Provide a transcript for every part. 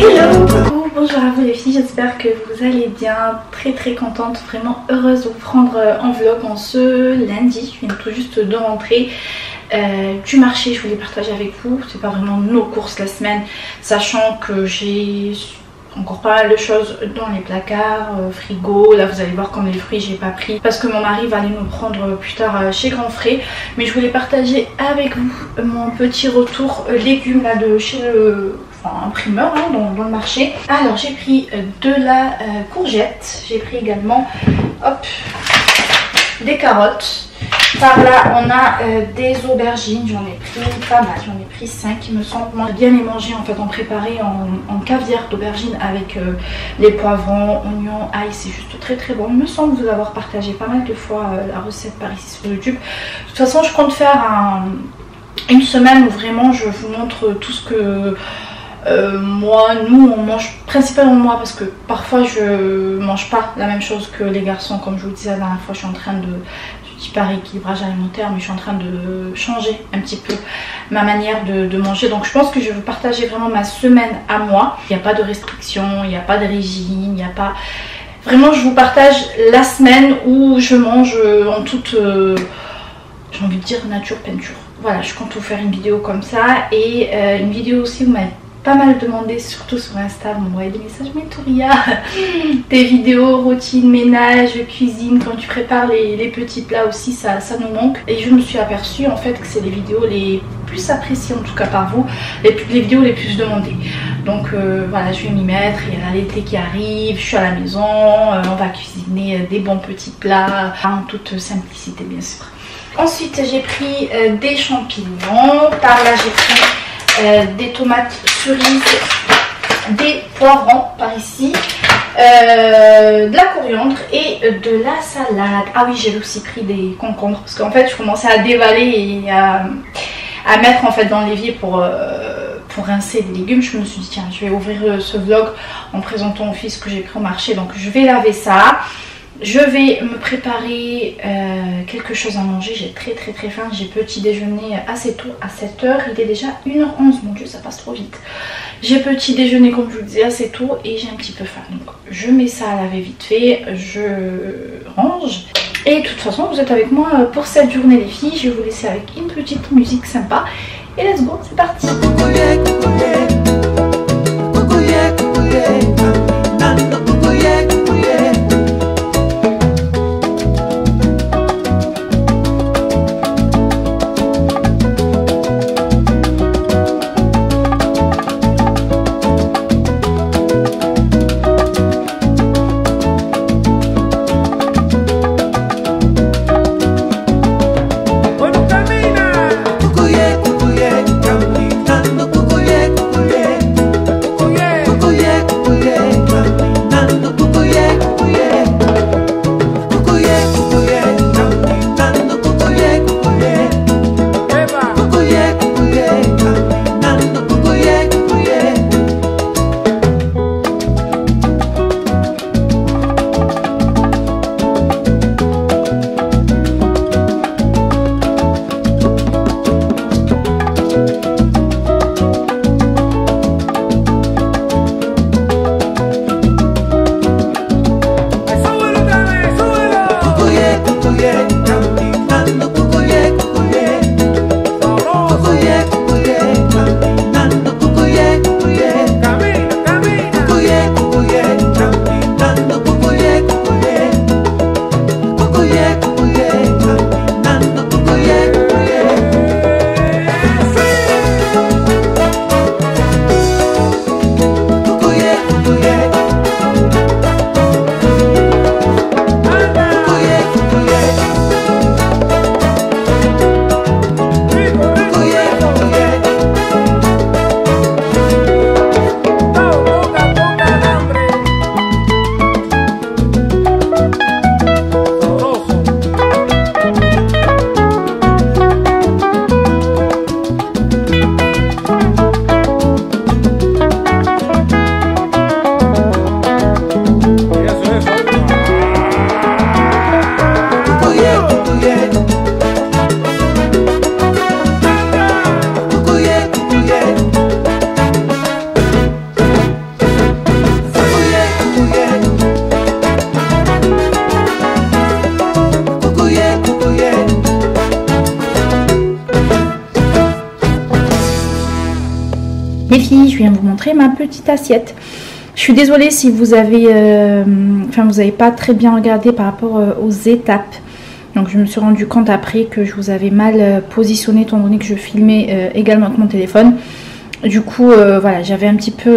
Hello, coucou, bonjour à vous les filles, j'espère que vous allez bien. Très contente, vraiment heureuse de vous prendre en vlog en ce lundi. Je viens tout juste de rentrer du marché, je voulais partager avec vous. C'est pas vraiment nos courses la semaine, sachant que j'ai encore pas mal de choses dans les placards, frigo. Là vous allez voir comme les fruits j'ai pas pris parce que mon mari va aller nous prendre plus tard chez Grand Frais. Mais je voulais partager avec vous mon petit retour légumes là de chez le imprimeur hein, dans le marché. Alors j'ai pris de la courgette, j'ai pris également hop, des carottes. Par là on a des aubergines, j'en ai pris pas mal, j'en ai pris 5 il me semble. Moi bien les manger en fait en préparé en caviar d'aubergine avec les poivrons, oignons, ail, c'est juste très bon. Il me semble vous avoir partagé pas mal de fois la recette par ici sur YouTube. De toute façon je compte faire une semaine où vraiment je vous montre tout ce que nous on mange, principalement moi parce que parfois je mange pas la même chose que les garçons. Comme je vous disais la dernière fois, je suis en train de, je dis pas rééquilibrage alimentaire, mais je suis en train de changer un petit peu ma manière de manger. Donc je pense que je vais vous partager vraiment ma semaine à moi. Il n'y a pas de restrictions, il n'y a pas de régime, il n'y a pas... Vraiment je vous partage la semaine où je mange en toute, j'ai envie de dire nature peinture. Voilà, je compte vous faire une vidéo comme ça et une vidéo aussi où vous m'avez pas mal demandé, surtout sur Insta, vous m'envoyez des messages, mais Touria, tes vidéos, routine, ménage, cuisine, quand tu prépares les petits plats aussi, ça nous manque. Et je me suis aperçue en fait que c'est les vidéos les plus appréciées, en tout cas par vous, les vidéos les plus demandées. Donc voilà, je vais m'y mettre, il y a l'été qui arrive, je suis à la maison, on va cuisiner des bons petits plats, en toute simplicité bien sûr. Ensuite j'ai pris des champignons, par là j'ai pris des tomates cerises, des poivrons par ici, de la coriandre et de la salade. Ah oui, j'ai aussi pris des concombres parce qu'en fait je commençais à dévaler et à mettre en fait dans l'évier pour rincer des légumes. Je me suis dit tiens, je vais ouvrir ce vlog en présentant au fils que j'ai pris au marché, donc je vais laver ça. Je vais me préparer quelque chose à manger, j'ai très faim, j'ai petit déjeuner assez tôt à 7h, il est déjà 1h11, mon dieu ça passe trop vite. J'ai petit déjeuner comme je vous le disais assez tôt et j'ai un petit peu faim, donc je mets ça à laver vite fait, je range. Et de toute façon vous êtes avec moi pour cette journée les filles, je vais vous laisser avec une petite musique sympa et let's go, c'est parti. je viens vous montrer ma petite assiette. Je suis désolée si vous avez, vous n'avez pas très bien regardé par rapport aux étapes. Donc je me suis rendu compte après que je vous avais mal positionné étant donné que je filmais également avec mon téléphone. Du coup, voilà, j'avais un petit peu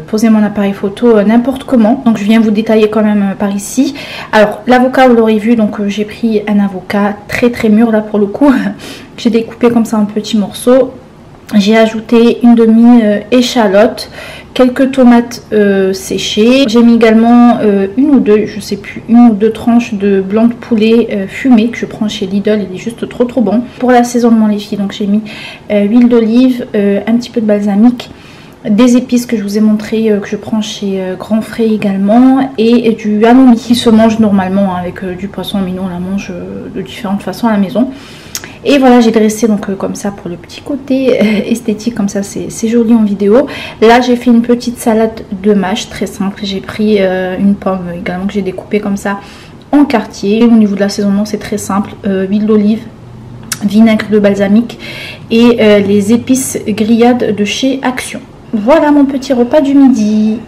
posé mon appareil photo n'importe comment. Donc je viens vous détailler quand même par ici. Alors l'avocat, vous l'aurez vu, donc j'ai pris un avocat très mûr là pour le coup. J'ai découpé comme ça en petits morceaux. J'ai ajouté une demi-échalote, quelques tomates séchées. J'ai mis également une ou deux tranches de blanc de poulet fumé que je prends chez Lidl. Il est juste trop bon. Pour l'assaisonnement les filles, donc j'ai mis huile d'olive, un petit peu de balsamique, des épices que je vous ai montré que je prends chez Grand Frais également, et du halloumi qui se mange normalement avec du poisson, mais nous on la mange de différentes façons à la maison. Et voilà, j'ai dressé donc comme ça pour le petit côté esthétique, comme ça c'est joli en vidéo. Là j'ai fait une petite salade de mâche très simple. J'ai pris une pomme également que j'ai découpée comme ça en quartier. Au niveau de l'assaisonnement c'est très simple, huile d'olive, vinaigre de balsamique et les épices grillades de chez Action. Voilà mon petit repas du midi.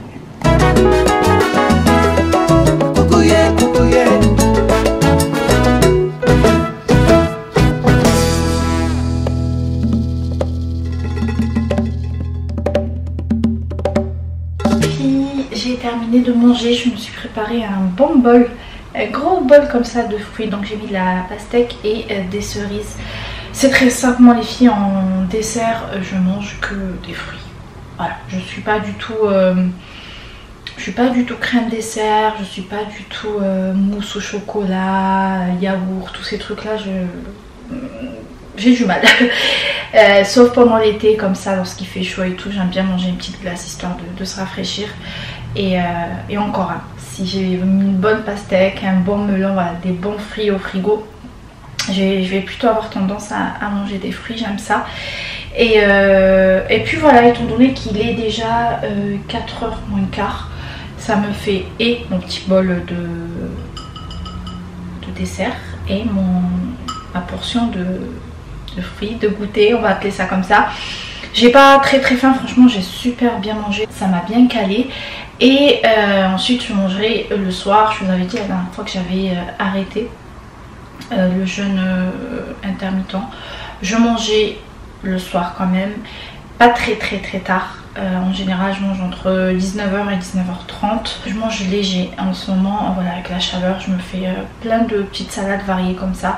J'ai terminé de manger, je me suis préparé un bon bol, un gros bol comme ça de fruits. Donc j'ai mis de la pastèque et des cerises. C'est très simple, moi les filles, en dessert je mange que des fruits. Voilà, je suis pas du tout crème dessert, je suis pas du tout mousse au chocolat, yaourt, tous ces trucs là, j'ai du mal. Sauf pendant l'été comme ça, lorsqu'il fait chaud et tout, j'aime bien manger une petite glace histoire de se rafraîchir. Et encore si j'ai une bonne pastèque, un bon melon, voilà, des bons fruits au frigo, je vais plutôt avoir tendance à manger des fruits, j'aime ça. Et puis voilà, étant donné qu'il est déjà 4h moins le quart, ça me fait et mon petit bol de dessert et ma portion de fruits, de goûter, on va appeler ça comme ça. J'ai pas très faim, franchement j'ai super bien mangé, ça m'a bien calé. Et ensuite je mangerai le soir. Je vous avais dit la dernière fois que j'avais arrêté le jeûne intermittent. Je mangeais le soir quand même, pas très tard. En général je mange entre 19h et 19h30. Je mange léger en ce moment, voilà, avec la chaleur je me fais plein de petites salades variées comme ça,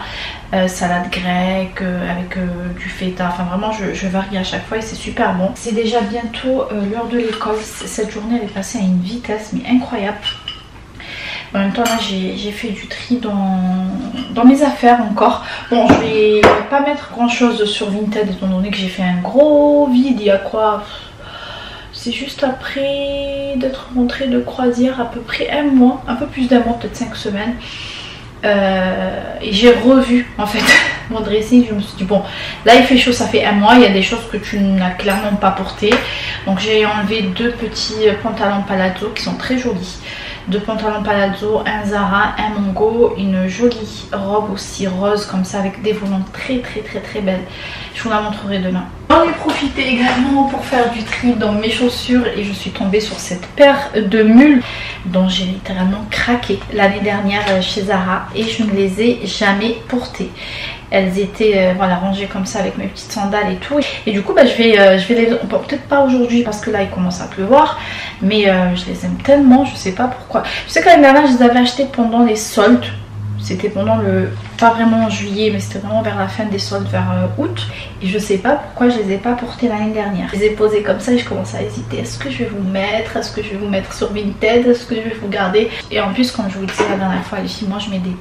salade grecque avec du feta, enfin vraiment je varie à chaque fois et c'est super bon. C'est déjà bientôt l'heure de l'école. Cette journée elle est passée à une vitesse mais incroyable. En même temps là j'ai fait du tri dans mes affaires encore. Bon, je vais pas mettre grand chose sur Vinted étant donné que j'ai fait un gros vide il y a quoi, c'est juste après d'être rentrée de croisière, à peu près un mois, un peu plus d'un mois, peut-être 5 semaines. Et j'ai revu en fait mon dressing. Je me suis dit bon, là il fait chaud, ça fait un mois, il y a des choses que tu n'as clairement pas portées. Donc j'ai enlevé 2 petits pantalons palazzo qui sont très jolis. 2 pantalons palazzo, un Zara, un Mongo, une jolie robe aussi rose comme ça avec des volants très belles. Je vous la montrerai demain. J'en ai profité également pour faire du tri dans mes chaussures et je suis tombée sur cette paire de mules dont j'ai littéralement craqué l'année dernière chez Zara et je ne les ai jamais portées. Elles étaient voilà, rangées comme ça avec mes petites sandales et tout. Et du coup je vais les... Bon, peut-être pas aujourd'hui parce que là il commence à pleuvoir. Mais je les aime tellement, je sais pas pourquoi. Je sais que l'année dernière je les avais achetées pendant les soldes. C'était pendant le... pas vraiment en juillet, mais c'était vraiment vers la fin des soldes, vers août. Et je sais pas pourquoi je les ai pas portées l'année dernière. Je les ai posées comme ça et je commence à hésiter. Est-ce que je vais vous mettre? Est-ce que je vais vous mettre sur Vinted? Est-ce que je vais vous garder? Et en plus, comme je vous le disais la dernière fois les filles, moi je mets des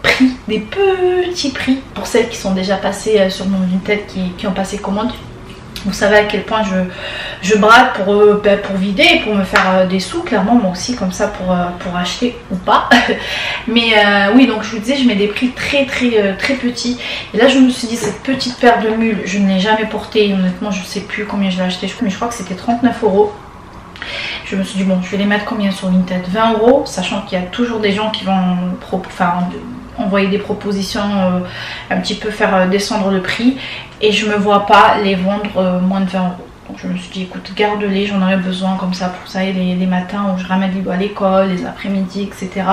prix, des petits prix. Pour celles qui sont déjà passées sur mon Vinted, qui ont passé commande. Vous savez à quel point je brade pour vider et pour me faire des sous, clairement moi aussi comme ça pour acheter ou pas. Mais oui, donc je vous disais je mets des prix très petits. Et là je me suis dit cette petite paire de mules je ne l'ai jamais portée. Honnêtement je sais plus combien je l'ai acheté, mais je crois que c'était 39 €. Je me suis dit bon je vais les mettre combien sur Vinted, 20 €, sachant qu'il y a toujours des gens qui vont envoyer des propositions, un petit peu faire descendre le prix. Et je me vois pas les vendre moins de 20 €. Donc je me suis dit écoute, garde-les, j'en aurais besoin comme ça pour ça et les matins où je ramène Lilo à l'école, les après-midi, etc.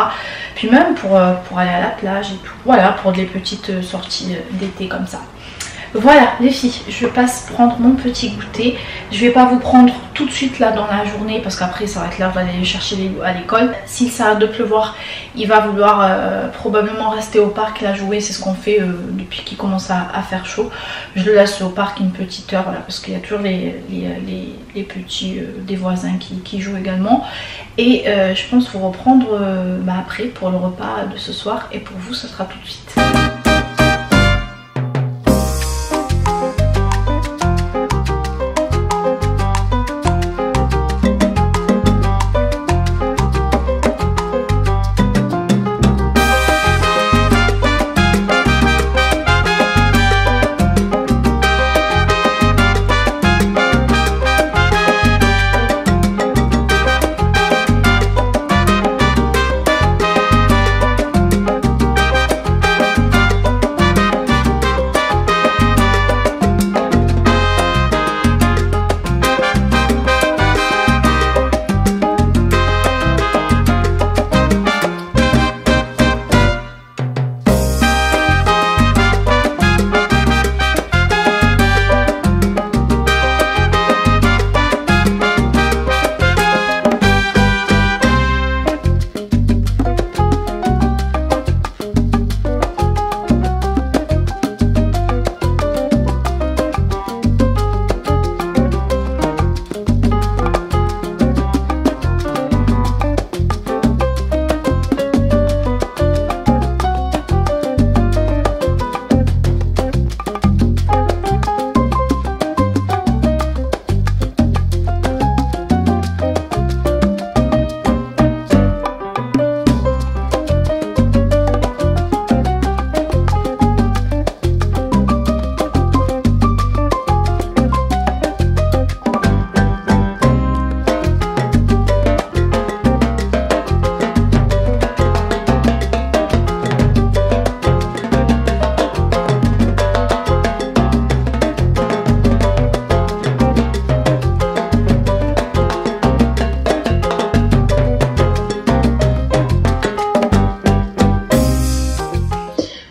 Puis même pour aller à la plage et tout. Voilà, pour des petites sorties d'été comme ça. Voilà les filles, je passe prendre mon petit goûter. Je vais pas vous prendre tout de suite là dans la journée parce qu'après ça va être l'heure d'aller chercher Lilo à l'école. S'il s'arrête de pleuvoir, il va vouloir probablement rester au parc là jouer. C'est ce qu'on fait depuis qu'il commence à faire chaud. Je le laisse au parc une petite heure voilà, parce qu'il y a toujours les petits des voisins qui jouent également. Et je pense vous reprendre après pour le repas de ce soir. Et pour vous ce sera tout de suite.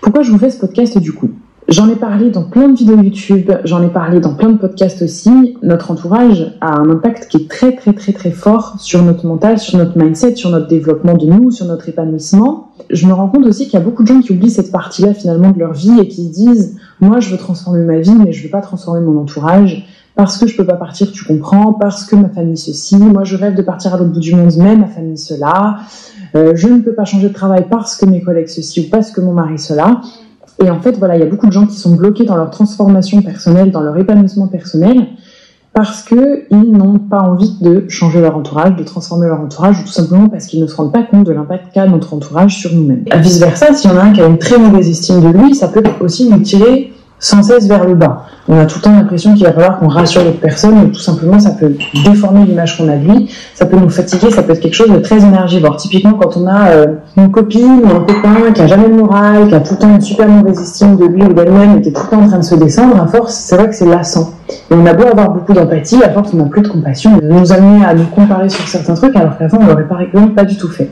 Pourquoi je vous fais ce podcast du coup ? J'en ai parlé dans plein de vidéos YouTube, j'en ai parlé dans plein de podcasts aussi. Notre entourage a un impact qui est très fort sur notre mental, sur notre mindset, sur notre développement de nous, sur notre épanouissement. Je me rends compte aussi qu'il y a beaucoup de gens qui oublient cette partie-là finalement de leur vie et qui se disent « Moi je veux transformer ma vie mais je veux pas transformer mon entourage parce que je peux pas partir, tu comprends, parce que ma famille ceci, moi je rêve de partir à l'autre bout du monde mais ma famille cela, je ne peux pas changer de travail parce que mes collègues ceci ou parce que mon mari cela ». Et en fait, voilà, il y a beaucoup de gens qui sont bloqués dans leur transformation personnelle, dans leur épanouissement personnel, parce qu'ils n'ont pas envie de changer leur entourage, de transformer leur entourage, ou tout simplement parce qu'ils ne se rendent pas compte de l'impact qu'a notre entourage sur nous-mêmes. Vice versa, s'il y en a un qui a une très mauvaise estime de lui, ça peut aussi nous tirer sans cesse vers le bas. On a tout le temps l'impression qu'il va falloir qu'on rassure l'autre personne, ou tout simplement ça peut déformer l'image qu'on a de lui, ça peut nous fatiguer, ça peut être quelque chose de très énergivore. Typiquement quand on a une copine ou un copain qui a jamais le moral, qui a tout le temps une super mauvaise estime de lui ou d'elle-même et qui est tout le temps en train de se descendre, à force, c'est vrai que c'est lassant. Et on a beau avoir beaucoup d'empathie, à force on n'a plus de compassion, nous amener à nous comparer sur certains trucs alors qu'avant on l'aurait pas du tout fait.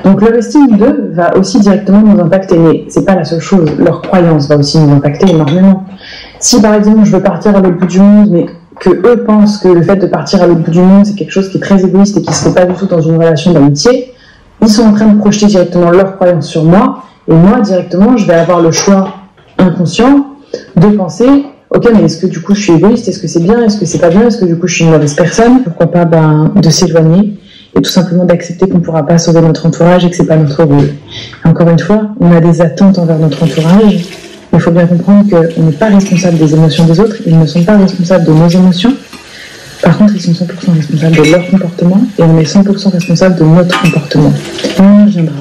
Donc leur estime d'eux va aussi directement nous impacter, mais c'est pas la seule chose, leur croyance va aussi nous impacter énormément. Si par exemple je veux partir à l'autre bout du monde, mais que eux pensent que le fait de partir à l'autre bout du monde c'est quelque chose qui est très égoïste et qui se fait pas du tout dans une relation d'amitié, ils sont en train de projeter directement leur croyance sur moi, et moi directement je vais avoir le choix inconscient de penser ok, mais est-ce que du coup je suis égoïste, est-ce que c'est bien, est-ce que c'est pas bien, est-ce que du coup je suis une mauvaise personne, pourquoi pas de s'éloigner et tout simplement d'accepter qu'on ne pourra pas sauver notre entourage et que c'est pas notre rôle. Encore une fois, on a des attentes envers notre entourage. Il faut bien comprendre qu'on n'est pas responsable des émotions des autres, ils ne sont pas responsables de nos émotions. Par contre, ils sont 100% responsables de leur comportement et on est 100% responsable de notre comportement. On y reviendra.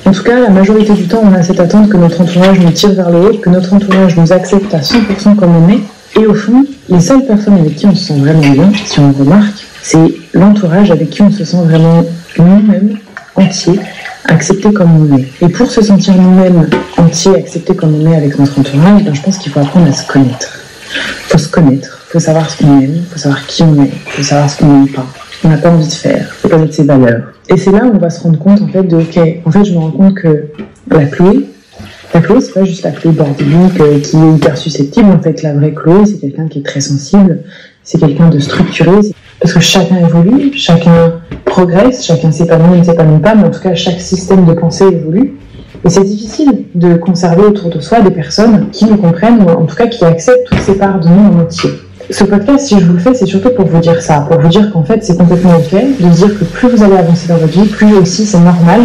En tout cas, la majorité du temps, on a cette attente que notre entourage nous tire vers le haut, que notre entourage nous accepte à 100% comme on est. Et au fond, les seules personnes avec qui on se sent vraiment bien, si on le remarque, c'est l'entourage avec qui on se sent vraiment nous-mêmes, entiers, acceptés comme on est. Et pour se sentir nous-mêmes entiers, acceptés comme on est avec notre entourage, je pense qu'il faut apprendre à se connaître. Il faut se connaître, faut savoir ce qu'on aime, faut savoir qui on est, faut savoir ce qu'on n'aime pas, ce qu'on n'a pas envie de faire, faut connaître ses valeurs. Et c'est là où on va se rendre compte en fait de ok, en fait je me rends compte que la Chloé c'est pas juste la Chloé bordélique qui est hyper susceptible. En fait la vraie Chloé c'est quelqu'un qui est très sensible, c'est quelqu'un de structuré, parce que chacun évolue, chacun progresse, chacun s'épanouit, ne s'épanouit pas, mais en tout cas chaque système de pensée évolue. Et c'est difficile de conserver autour de soi des personnes qui nous comprennent, ou en tout cas qui acceptent toutes ces parts de nous en entier. Ce podcast, si je vous le fais, c'est surtout pour vous dire ça, pour vous dire qu'en fait c'est complètement ok, de dire que plus vous allez avancer dans votre vie, plus aussi c'est normal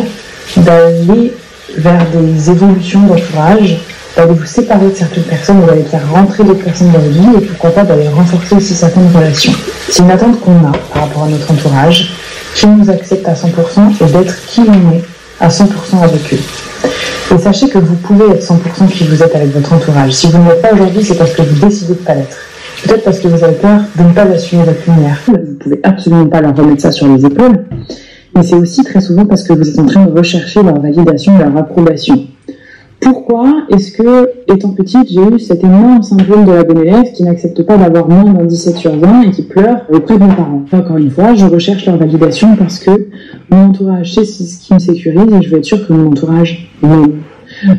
d'aller vers des évolutions d'entourage, d'aller vous séparer de certaines personnes, d'aller faire rentrer d'autres personnes dans votre vie, et pourquoi pas d'aller renforcer aussi certaines relations. C'est une attente qu'on a par rapport à notre entourage, qui nous accepte à 100% et d'être qui on est à 100% avec eux. Et sachez que vous pouvez être 100% qui vous êtes avec votre entourage. Si vous ne l'êtes pas aujourd'hui, c'est parce que vous décidez de ne pas l'être. Peut-être parce que vous avez peur de ne pas assumer votre lumière. Vous ne pouvez absolument pas leur remettre ça sur les épaules. Mais c'est aussi très souvent parce que vous êtes en train de rechercher leur validation, leur approbation. Pourquoi est-ce que, étant petite, j'ai eu cet énorme syndrome de la bonne élève qui n'accepte pas d'avoir moins d'un 17 sur 20 et qui pleure auprès de mes parents? Encore une fois, je recherche leur validation parce que mon entourage, c'est ce qui me sécurise et je veux être sûre que mon entourage m'aime.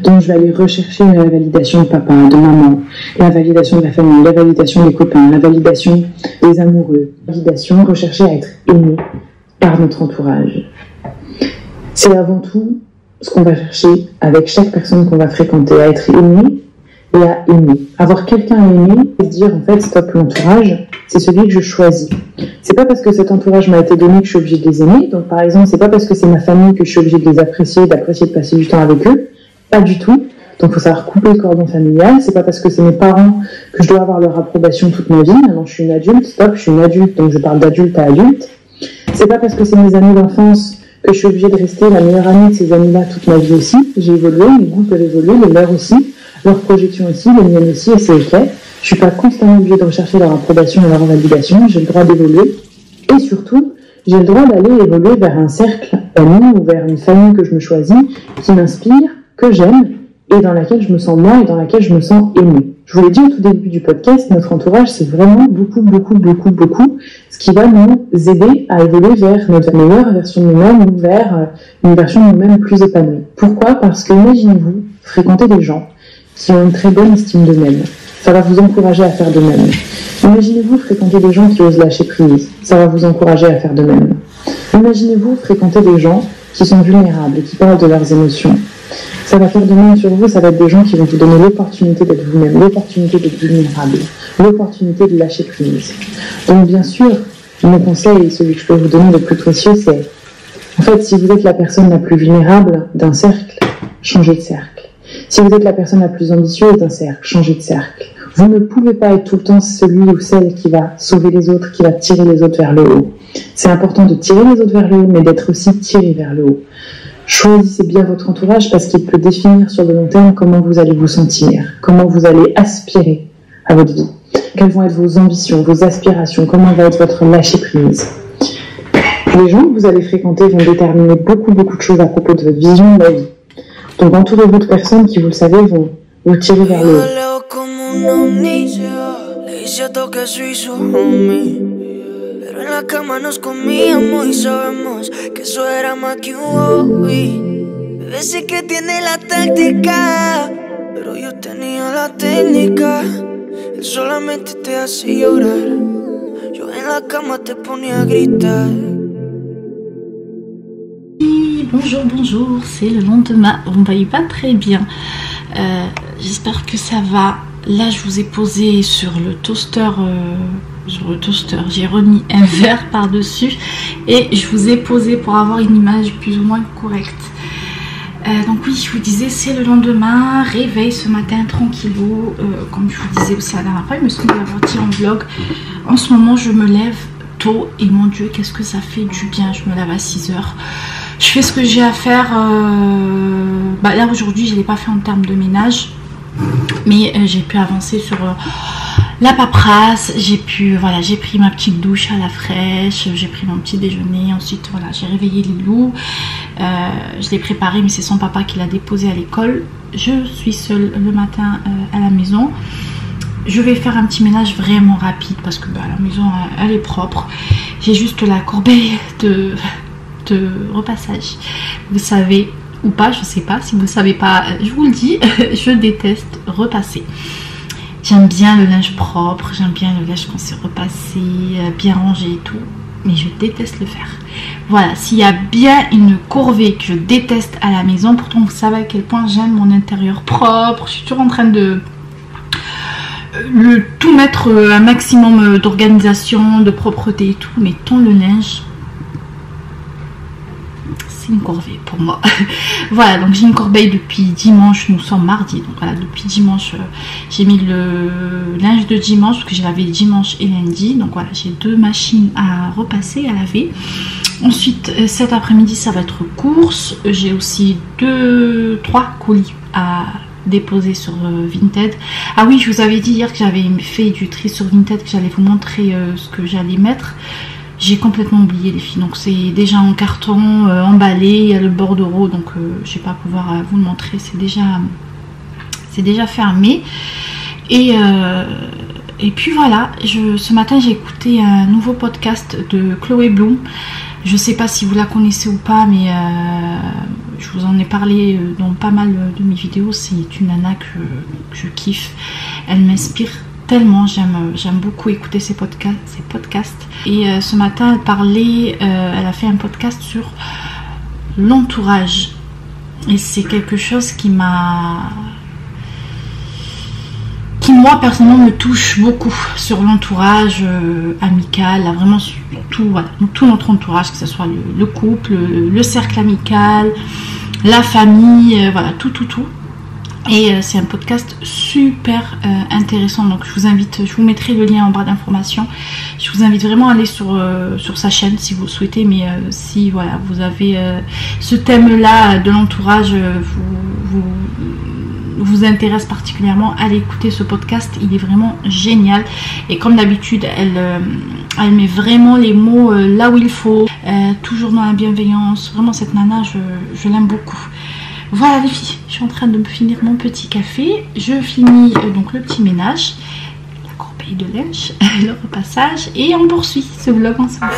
Donc je vais aller rechercher la validation de papa, de maman, la validation de la famille, la validation des copains, la validation des amoureux, la validation, rechercher à être aimé par notre entourage. C'est avant tout ce qu'on va chercher avec chaque personne qu'on va fréquenter, à être aimé et à aimer. Avoir quelqu'un à aimer et se dire en fait stop, l'entourage, c'est celui que je choisis. C'est pas parce que cet entourage m'a été donné que je suis obligée de les aimer. Donc par exemple, c'est pas parce que c'est ma famille que je suis obligée de les apprécier, d'apprécier de passer du temps avec eux. Pas du tout. Donc il faut savoir couper le cordon familial. C'est pas parce que c'est mes parents que je dois avoir leur approbation toute ma vie. Maintenant je suis une adulte, stop, je suis une adulte, donc je parle d'adulte à adulte. C'est pas parce que c'est mes amis d'enfance que je suis obligée de rester la meilleure amie de ces amis-là toute ma vie aussi. J'ai évolué, mes goûts peuvent évoluer, les leurs aussi, leurs projections aussi, les miennes aussi, et c'est ok. Je suis pas constamment obligée de rechercher leur approbation et leur validation, j'ai le droit d'évoluer. Et surtout, j'ai le droit d'aller évoluer vers un cercle ami ou vers une famille que je me choisis, qui m'inspire, que j'aime, et dans laquelle je me sens moi et dans laquelle je me sens aimée. Je vous l'ai dit au tout début du podcast, notre entourage, c'est vraiment beaucoup ce qui va nous aider à évoluer vers notre meilleure version de nous-mêmes ou vers une version de nous-mêmes plus épanouie. Pourquoi ? Parce que imaginez-vous fréquenter des gens qui ont une très bonne estime d'eux-mêmes. Ça va vous encourager à faire de même. Imaginez-vous fréquenter des gens qui osent lâcher prise. Ça va vous encourager à faire de même. Imaginez-vous fréquenter des gens qui sont vulnérables et qui parlent de leurs émotions. Ça va faire de même sur vous, ça va être des gens qui vont vous donner l'opportunité d'être vous-même, l'opportunité d'être vulnérable, l'opportunité de lâcher prise. Donc bien sûr, mon conseil, celui que je peux vous donner le plus précieux, c'est en fait, si vous êtes la personne la plus vulnérable d'un cercle, changez de cercle. Si vous êtes la personne la plus ambitieuse d'un cercle, changez de cercle. Vous ne pouvez pas être tout le temps celui ou celle qui va sauver les autres, qui va tirer les autres vers le haut. C'est important de tirer les autres vers le haut, mais d'être aussi tiré vers le haut. Choisissez bien votre entourage parce qu'il peut définir sur le long terme comment vous allez vous sentir, comment vous allez aspirer à votre vie, quelles vont être vos ambitions, vos aspirations, comment va être votre lâcher-prise. Les gens que vous allez fréquenter vont déterminer beaucoup de choses à propos de votre vision de la vie. Donc entourez-vous de personnes qui, vous le savez, vont vous tirer vers le haut. Pero en la cama nos comíamos y sabemos que eso era más que un hobby. Bebé sí que tiene la táctica, pero yo tenía la técnica. Él solamente te hace llorar, yo en la cama te ponía a gritar. Bonjour, c'est le lendemain, vous ne voyez pas très bien. J'espère que ça va. Là je vous ai posé sur le toaster, j'ai remis un verre par dessus et je vous ai posé pour avoir une image plus ou moins correcte. Donc oui, je vous disais, c'est le lendemain, réveil ce matin tranquillou, comme je vous disais aussi la dernière fois, il me semble l'avoir dit en vlog. En ce moment je me lève tôt et mon Dieu qu'est-ce que ça fait du bien, je me lève à 6 h. Je fais ce que j'ai à faire, là aujourd'hui je ne l'ai pas fait en termes de ménage, mais j'ai pu avancer sur la paperasse, j'ai pris ma petite douche à la fraîche, j'ai pris mon petit déjeuner, ensuite voilà, j'ai réveillé Lilou, je l'ai préparé mais c'est son papa qui l'a déposé à l'école, je suis seule le matin à la maison. je vais faire un petit ménage vraiment rapide parce que la maison elle est propre. J'ai juste la corbeille de repassage. Vous savez ou pas, je sais pas. Si vous ne savez pas, je vous le dis, je déteste repasser. J'aime bien le linge propre, j'aime bien le linge quand c'est repassé, bien rangé et tout. Mais je déteste le faire. Voilà, s'il y a bien une corvée que je déteste à la maison, pourtant vous savez à quel point j'aime mon intérieur propre. Je suis toujours en train de tout mettre un maximum d'organisation, de propreté et tout. Mais tant le linge, c'est une corvée pour moi. Voilà, donc j'ai une corbeille depuis dimanche, nous sommes mardi. Donc voilà, depuis dimanche, j'ai mis le linge de dimanche parce que j'ai lavé dimanche et lundi. Donc voilà, j'ai 2 machines à repasser, à laver. Ensuite, cet après-midi, ça va être course. J'ai aussi 3 colis à déposer sur Vinted. Ah oui, je vous avais dit hier que j'avais fait du tri sur Vinted, que j'allais vous montrer ce que j'allais mettre. J'ai complètement oublié les filles, donc c'est déjà en carton, emballé, il y a le bordereau, donc je vais pas pouvoir vous le montrer, c'est déjà fermé. Et puis voilà, ce matin j'ai écouté un nouveau podcast de Chloé Bloom. Je sais pas si vous la connaissez ou pas, mais je vous en ai parlé dans pas mal de mes vidéos. C'est une nana que je kiffe, elle m'inspire tellement, j'aime beaucoup écouter ses podcasts. Et ce matin elle parlait, elle a fait un podcast sur l'entourage. Et c'est quelque chose qui moi personnellement me touche beaucoup, sur l'entourage amical, là, vraiment sur tout, voilà, tout notre entourage, que ce soit le couple, le cercle amical, la famille, voilà, tout. Et c'est un podcast super intéressant, donc je vous mettrai le lien en barre d'informations. Je vous invite vraiment à aller sur sa chaîne si vous le souhaitez, mais si voilà, vous avez ce thème là de l'entourage vous intéresse particulièrement, allez écouter ce podcast, il est vraiment génial. Et comme d'habitude, elle met vraiment les mots là où il faut, toujours dans la bienveillance. Vraiment, cette nana, je l'aime beaucoup. Voilà les filles, je suis en train de me finir mon petit café. Je finis donc le petit ménage, la corbeille de linge, le repassage, et on poursuit ce vlog ensemble.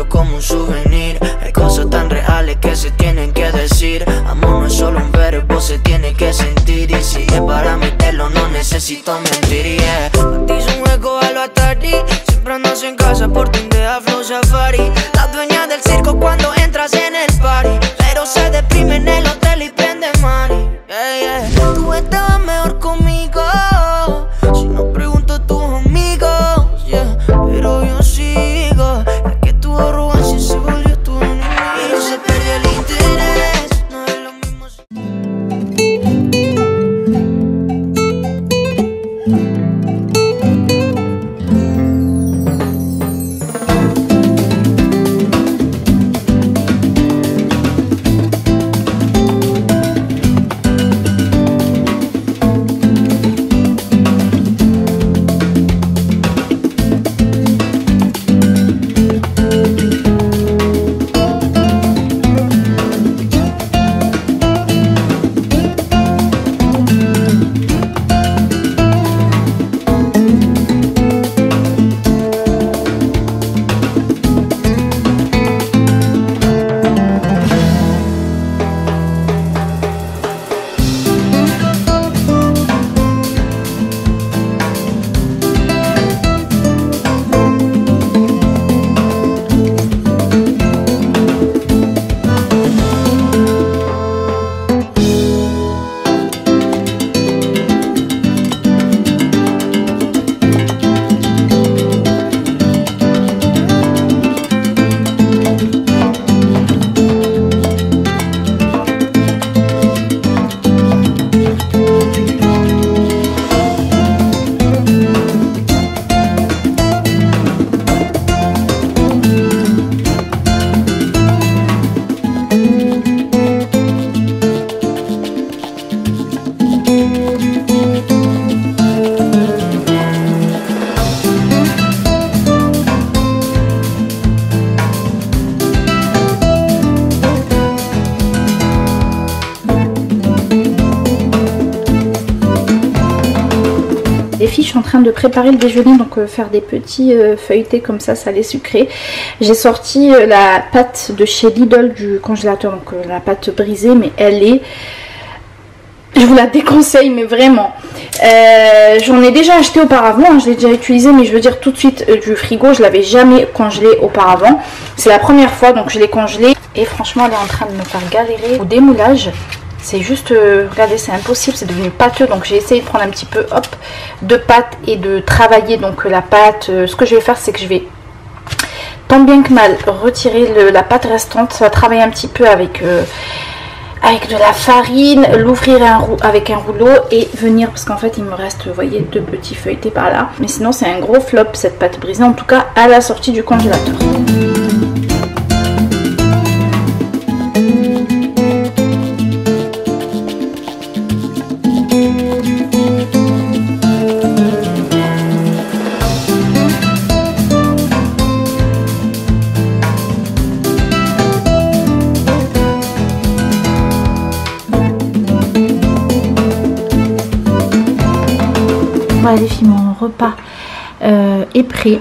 Como un souvenir, hay cosas tan reales que se tienen que decir. Amor no es solo un verbo, se tiene que sentir. Y si es para meterlo, no necesito mentir, yeah. A ti es un juego a lo Atari, siempre andas en casa por Tindea Flow Safari. La dueña del circo cuando entras en el party, pero se deprime en el hotel y prende mari, yeah, yeah. Tú estabas mejor conmigo, si no pregunto a tus amigos, yeah. Pero yo sigo. Se volvió tu enemigo, se perdió el interés, no es lo mismo. en train de préparer le déjeuner, donc faire des petits feuilletés comme ça, salé sucré. J'ai sorti la pâte de chez Lidl du congélateur, donc la pâte brisée, mais elle est... Je vous la déconseille, mais vraiment. J'en ai déjà acheté auparavant, hein, je l'ai déjà utilisé, mais je veux dire tout de suite du frigo. Je l'avais jamais congelé auparavant. C'est la première fois, donc je l'ai congelée. Et franchement, elle est en train de me faire galérer au démoulage. C'est juste, regardez, c'est impossible, c'est devenu pâteux. Donc j'ai essayé de prendre un petit peu, hop, de pâte et de travailler donc la pâte. Ce que je vais faire, c'est que je vais tant bien que mal retirer la pâte restante. Ça va travailler un petit peu avec de la farine, l'ouvrir avec un rouleau et venir, parce qu'en fait il me reste, vous voyez, 2 petits feuilletés par là. Mais sinon c'est un gros flop cette pâte brisée, en tout cas à la sortie du congélateur. Voilà les filles, mon repas est prêt.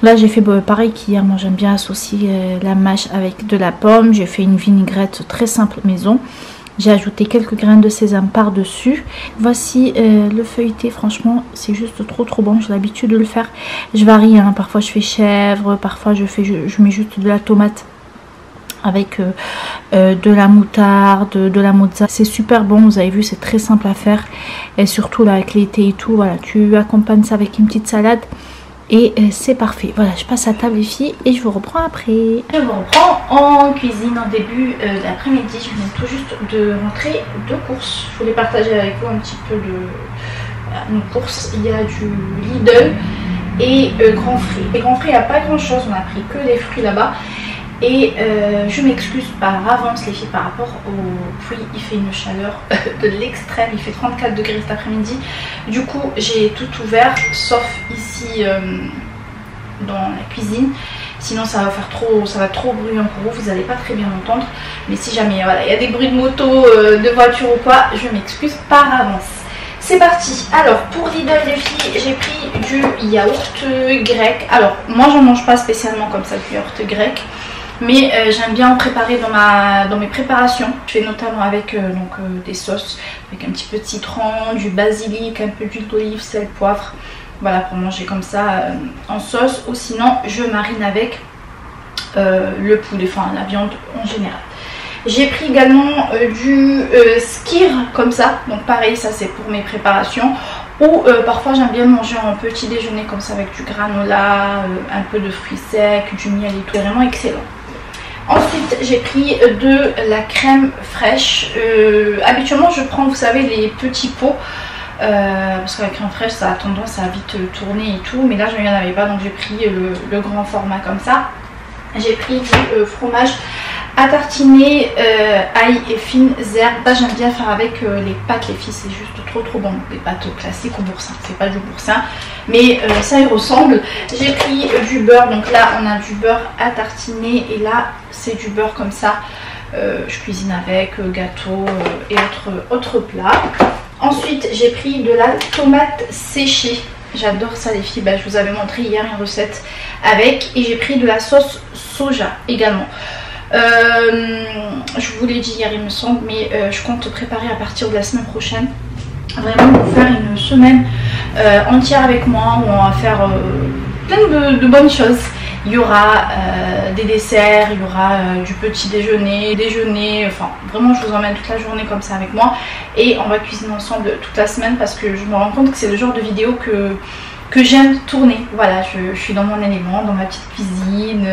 Là j'ai fait pareil qu'hier, moi j'aime bien associer la mâche avec de la pomme. J'ai fait une vinaigrette très simple maison. J'ai ajouté quelques graines de sésame par dessus. Voici le feuilleté, franchement c'est juste trop bon. J'ai l'habitude de le faire, je varie hein. Parfois je fais chèvre, parfois je mets juste de la tomate avec de la moutarde, de la mozza. C'est super bon, vous avez vu, c'est très simple à faire. Et surtout là avec l'été et tout, voilà, tu accompagnes ça avec une petite salade et c'est parfait. Voilà, je passe à table les filles et je vous reprends après. Je vous reprends en cuisine en début d'après-midi. Je viens tout juste de rentrer de courses. Je voulais partager avec vous un petit peu de nos courses. Il y a du Lidl et Grand Frais. Et Grand Frais, il n'y a pas grand chose, on a pris que des fruits là-bas. Et je m'excuse par avance les filles par rapport au pluie, il fait une chaleur de l'extrême, il fait 34 degrés cet après-midi. Du coup j'ai tout ouvert sauf ici dans la cuisine. Sinon ça va être trop bruyant pour vous, vous n'allez pas très bien entendre. Mais si jamais voilà, il y a des bruits de moto, de voiture ou quoi, je m'excuse par avance. C'est parti. Alors pour Lidl les filles, j'ai pris du yaourt grec. Alors moi j'en mange pas spécialement comme ça du yaourt grec. Mais j'aime bien en préparer dans mes préparations. Je fais notamment avec des sauces, avec un petit peu de citron, du basilic, un peu d'huile d'olive, sel, poivre. Voilà, pour manger comme ça en sauce. Ou sinon, je marine avec le poulet, enfin la viande en général. J'ai pris également du skyr comme ça. Donc pareil, ça c'est pour mes préparations. Ou parfois j'aime bien manger en petit déjeuner comme ça avec du granola, un peu de fruits secs, du miel et tout. C'est vraiment excellent. Ensuite j'ai pris de la crème fraîche. Habituellement je prends, vous savez, les petits pots parce que la crème fraîche ça a tendance à vite tourner et tout, mais là je n'y en avais pas, donc j'ai pris le grand format comme ça. J'ai pris du fromage à tartiner, ail et fines herbes. Là j'aime bien faire avec les pâtes les filles, c'est juste trop bon. Des pâtes classiques au boursin, c'est pas du boursin mais ça y ressemble. J'ai pris du beurre, donc là on a du beurre à tartiner et là c'est du beurre comme ça. Je cuisine avec gâteau et autres plats. Ensuite j'ai pris de la tomate séchée. J'adore ça les filles, je vous avais montré hier une recette avec. Et j'ai pris de la sauce soja également. Je vous l'ai dit hier il me semble, mais je compte préparer à partir de la semaine prochaine. Vraiment pour faire une semaine entière avec moi où on va faire plein de bonnes choses. Il y aura des desserts, il y aura du petit déjeuner, enfin vraiment je vous emmène toute la journée comme ça avec moi. Et on va cuisiner ensemble toute la semaine parce que je me rends compte que c'est le genre de vidéo que j'aime tourner. Voilà, je suis dans mon élément, dans ma petite cuisine,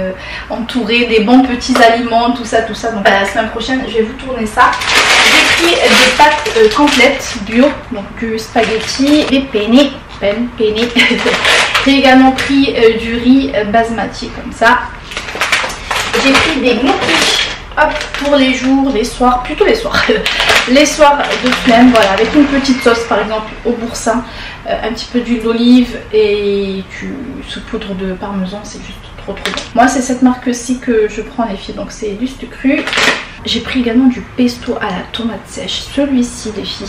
entourée des bons petits aliments, tout ça. Donc la semaine prochaine, je vais vous tourner ça. J'ai pris des pâtes complètes bio, donc du spaghetti, des penne. J'ai également pris du riz basmati comme ça. J'ai pris des gnocchis, hop, pour les jours, les soirs, plutôt les soirs. Les soirs de flemme, voilà, avec une petite sauce par exemple au boursin, un petit peu d'huile d'olive et du saupoudre de parmesan, c'est juste trop bon. Moi c'est cette marque-ci que je prends les filles, donc c'est Luste Cru. J'ai pris également du pesto à la tomate sèche, celui-ci les filles.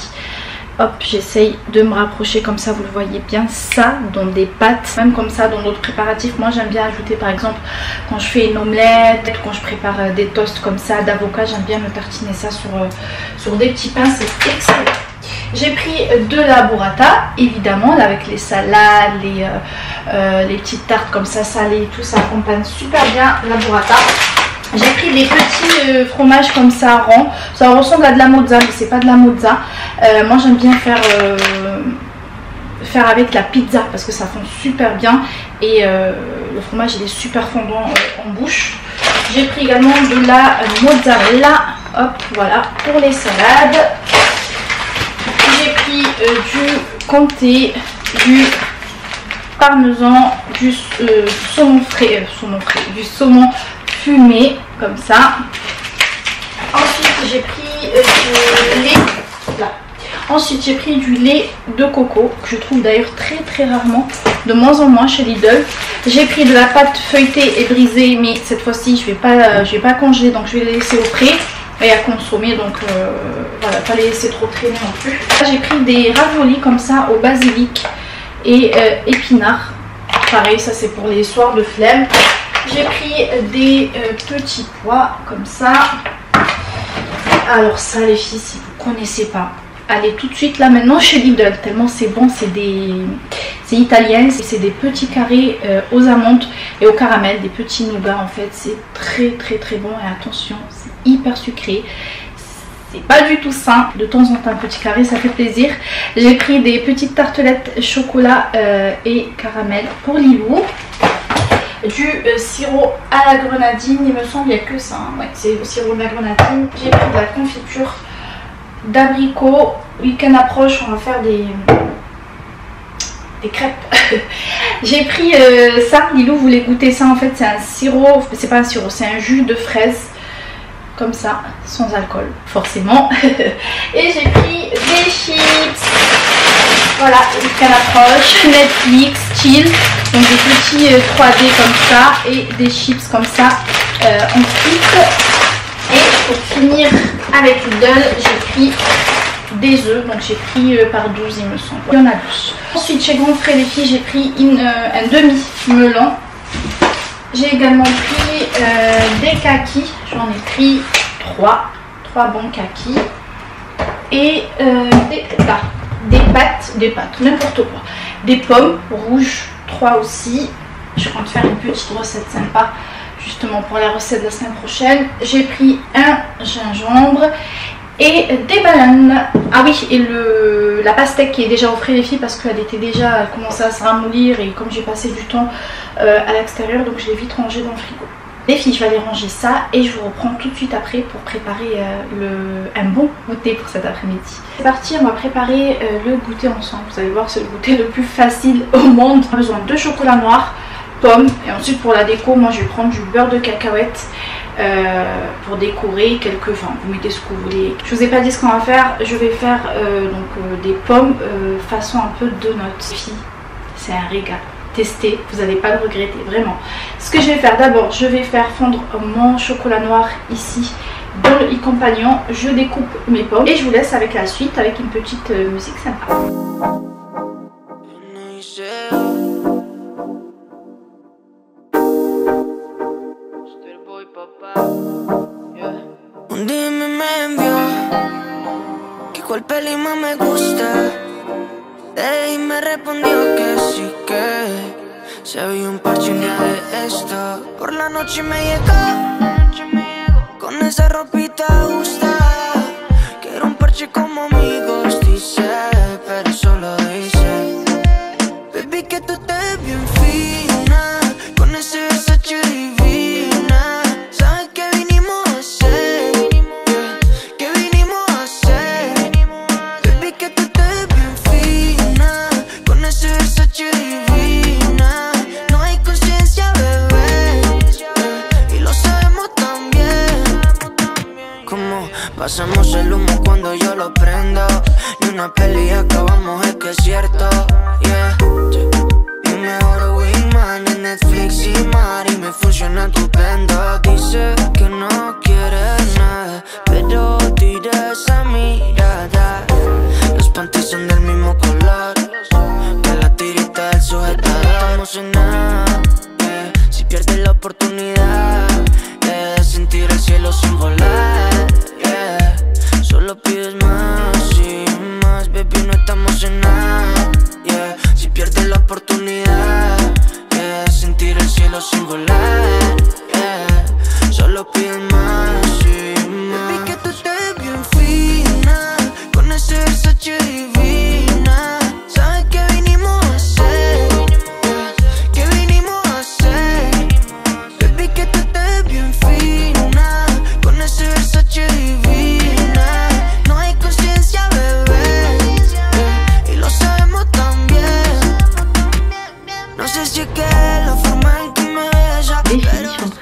hop, j'essaye de me rapprocher comme ça, vous le voyez bien, ça dans des pâtes, même comme ça dans d'autres préparatifs. Moi j'aime bien ajouter par exemple quand je fais une omelette, quand je prépare des toasts comme ça d'avocat, j'aime bien me tartiner ça sur des petits pains, c'est excellent. J'ai pris de la burrata, évidemment, là, avec les salades, les petites tartes comme ça salées, tout ça accompagne super bien la burrata. J'ai pris des petits fromages comme ça ronds, ça ressemble à de la mozza, mais c'est pas de la mozza. Moi j'aime bien faire avec la pizza parce que ça fond super bien et le fromage il est super fondant en bouche. J'ai pris également de la mozzarella, hop, voilà, pour les salades. J'ai pris du comté, du parmesan, du saumon frais, du saumon fumé, comme ça. Ensuite, j'ai pris du lait. Là. Ensuite, j'ai pris du lait de coco, que je trouve d'ailleurs très rarement, de moins en moins chez Lidl. J'ai pris de la pâte feuilletée et brisée, mais cette fois-ci, je vais pas congeler, donc je vais les laisser au frais. Et à consommer, donc voilà, pas les laisser trop traîner non plus. J'ai pris des raviolis comme ça au basilic et épinards. Pareil, ça c'est pour les soirs de flemme. J'ai pris des petits pois comme ça. Alors ça les filles, si vous ne connaissez pas, allez tout de suite là maintenant chez Lidl, tellement c'est bon, c'est italien, c'est des petits carrés aux amandes et au caramel, des petits nougats en fait, c'est très bon et attention, c'est hyper sucré. C'est pas du tout sain, de temps en temps un petit carré, ça fait plaisir. J'ai pris des petites tartelettes chocolat et caramel pour Lilou. Du sirop à la grenadine, il me semble, il n'y a que ça, hein. Ouais, c'est le sirop de la grenadine. J'ai pris de la confiture d'abricot. Week-end approche, on va faire des crêpes. J'ai pris ça, Lilou voulait goûter ça, en fait c'est un sirop, c'est pas un sirop, c'est un jus de fraise. Comme ça, sans alcool, forcément. Et j'ai pris des chips. Voilà, week-end approche, Netflix, chill. Donc des petits 3D comme ça et des chips comme ça en frites. Et pour finir avec Lidl, j'ai pris des œufs. Donc j'ai pris par 12 il me semble. Il y en a 12. Ensuite chez Grand Frais les filles, j'ai pris un demi-melon. J'ai également pris des kakis, j'en ai pris 3 bons kakis et des pâtes, n'importe quoi, des pommes rouges, 3 aussi. Je compte faire une petite recette sympa justement pour la recette de la semaine prochaine. J'ai pris un gingembre et des bananes. Ah oui, et la pastèque qui est déjà au frais les filles parce qu'elle commençait à se ramollir et comme j'ai passé du temps à l'extérieur, donc je l'ai vite rangée dans le frigo. Les filles, je vais aller ranger ça et je vous reprends tout de suite après pour préparer un bon goûter pour cet après-midi. C'est parti, on va préparer le goûter ensemble. Vous allez voir, c'est le goûter le plus facile au monde. On a besoin de chocolat noir, pommes et ensuite pour la déco, moi je vais prendre du beurre de cacahuète. Pour décorer vous mettez ce que vous voulez. Je vous ai pas dit ce qu'on va faire. Je vais faire des pommes façon un peu donut. Filles, c'est un régal. Testez, vous n'allez pas le regretter, vraiment. Ce que je vais faire d'abord, je vais faire fondre mon chocolat noir ici dans le i-compagnon. Je découpe mes pommes et je vous laisse avec la suite avec une petite musique sympa. Un día me envió que cuál peli más me gusta. Y me respondió que sí, que se había un parche un día de esto. Por la noche me llegó con esa ropita justa. Que era un parche como amigos, dice, pero solo dice. Baby, que tú estés bien fina, con ese Versace divina. ¿Sabes qué vinimos a hacer? ¿Qué vinimos a hacer? Baby, que tú estés bien fina, con ese Versace divina. No hay conciencia, bebé, y lo sabemos también. Como pasamos el humo cuando yo lo prendo. Ni una peli acabamos, es que es cierto, yeah. Mi mejor wingman en Netflix y Mari me funciona estupendo. Dice que no quiere nada, pero tira esa mirada. Los panties son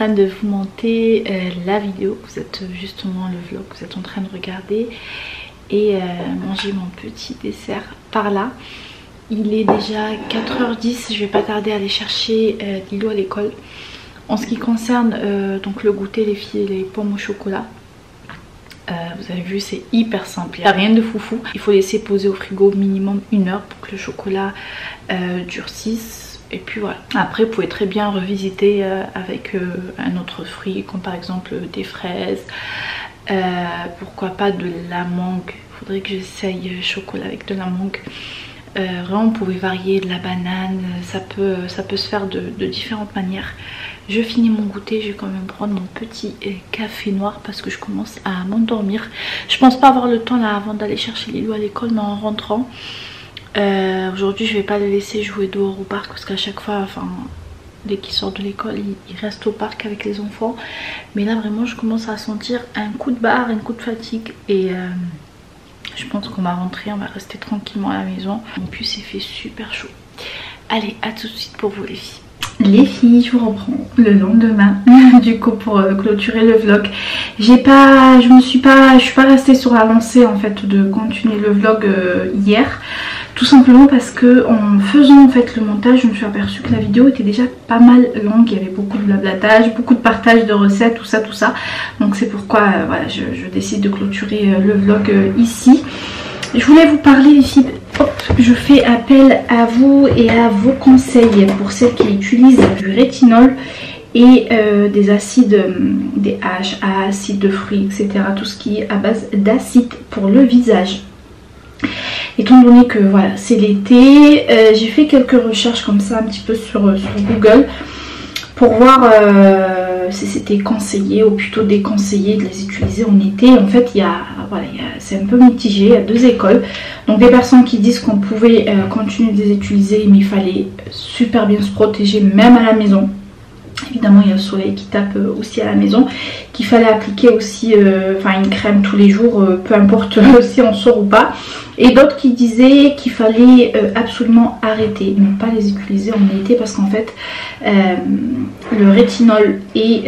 train de vous monter la vidéo. Vous êtes justement le vlog, vous êtes en train de regarder et manger mon petit dessert par là. Il est déjà 4h10, je vais pas tarder à aller chercher Lilo à l'école. En ce qui concerne donc le goûter, les filles, les pommes au chocolat, vous avez vu, c'est hyper simple, il n'y a rien de foufou. Il faut laisser poser au frigo minimum 1 heure pour que le chocolat durcisse. Et puis voilà. Après, vous pouvez très bien revisiter avec un autre fruit, comme par exemple des fraises. Pourquoi pas de la mangue. Il faudrait que j'essaye chocolat avec de la mangue. Vraiment, vous pouvez varier, de la banane. Ça peut se faire de différentes manières. Je finis mon goûter, je vais quand même prendre mon petit café noir parce que je commence à m'endormir. Je pense pas avoir le temps là avant d'aller chercher Lilo à l'école, mais en rentrant. Aujourd'hui je vais pas le laisser jouer dehors au parc parce qu'à chaque fois, enfin dès qu'il sort de l'école, il reste au parc avec les enfants. Mais là vraiment je commence à sentir un coup de barre, un coup de fatigue et je pense qu'on va rentrer, on va rester tranquillement à la maison. En plus il fait super chaud. Allez, à tout de suite pour vous les filles. Les filles, je vous reprends le lendemain du coup pour clôturer le vlog. Je suis pas restée sur la lancée en fait de continuer le vlog hier, tout simplement parce que en faisant en fait le montage, je me suis aperçue que la vidéo était déjà pas mal longue. Il y avait beaucoup de blablatage, beaucoup de partage de recettes, tout ça. Donc c'est pourquoi voilà, je décide de clôturer le vlog ici. Je voulais vous parler les filles, je fais appel à vous et à vos conseils pour celles qui utilisent du rétinol et des acides, des AHA, acides de fruits, etc. Tout ce qui est à base d'acide pour le visage. Étant donné que voilà, c'est l'été, j'ai fait quelques recherches comme ça un petit peu sur Google pour voir si c'était conseillé ou plutôt déconseillé de les utiliser en été. En fait, c'est un peu mitigé, il y a deux écoles. Donc des personnes qui disent qu'on pouvait continuer de les utiliser, mais il fallait super bien se protéger même à la maison. Évidemment il y a le soleil qui tape aussi à la maison, qu'il fallait appliquer aussi une crème tous les jours, peu importe si on sort ou pas. Et d'autres qui disaient qu'il fallait absolument arrêter, ne pas les utiliser en été parce qu'en fait le rétinol et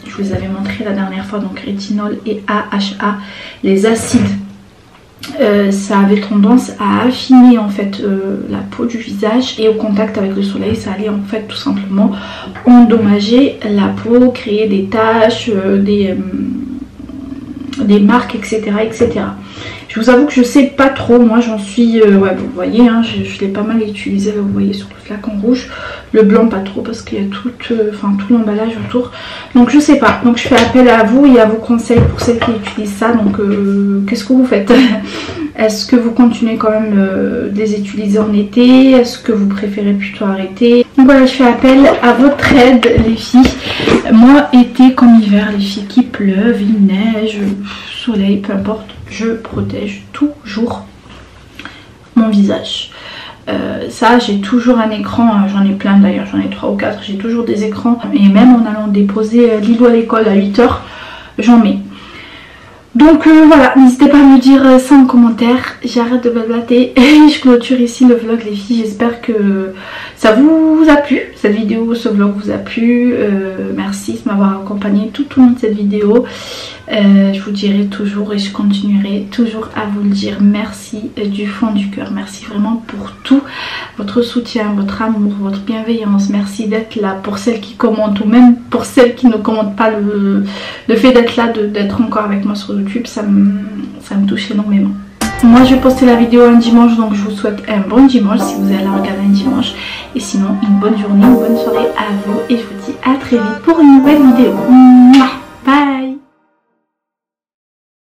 je vous avais montré la dernière fois, donc rétinol et AHA, les acides, ça avait tendance à affiner en fait la peau du visage et au contact avec le soleil ça allait en fait tout simplement endommager la peau, créer des taches, des marques, etc. Je vous avoue que je sais pas trop, moi j'en suis, vous voyez, hein, je l'ai pas mal utilisé, là, vous voyez sur le flacon rouge, le blanc pas trop parce qu'il y a tout l'emballage autour, donc je sais pas, donc je fais appel à vous et à vos conseils pour celles qui utilisent ça. Donc qu'est-ce que vous faites? Est-ce que vous continuez quand même de les utiliser en été? Est-ce que vous préférez plutôt arrêter? Donc voilà, je fais appel à votre aide les filles. Moi, été comme hiver, les filles, qu'il pleuve, il neige, soleil, peu importe, je protège toujours mon visage. Ça, j'ai toujours un écran, j'en ai plein d'ailleurs, j'en ai 3 ou 4, j'ai toujours des écrans. Et même en allant déposer Lilo à l'école à 8 h, j'en mets. Donc voilà, n'hésitez pas à me dire ça en commentaire. J'arrête de blablater et je clôture ici le vlog les filles. J'espère que ça vous a plu, cette vidéo, ce vlog vous a plu. Merci de m'avoir accompagné tout au long de cette vidéo. Je vous dirai toujours et je continuerai toujours à vous le dire merci du fond du cœur. Merci vraiment pour tout, votre soutien, votre amour, votre bienveillance. Merci d'être là pour celles qui commentent ou même pour celles qui ne commentent pas. Le fait d'être là, d'être encore avec moi sur YouTube, ça me touche énormément. Moi je vais poster la vidéo un dimanche, donc je vous souhaite un bon dimanche si vous allez la regarder un dimanche. Et sinon une bonne journée, une bonne soirée à vous et je vous dis à très vite pour une nouvelle vidéo. Mouah.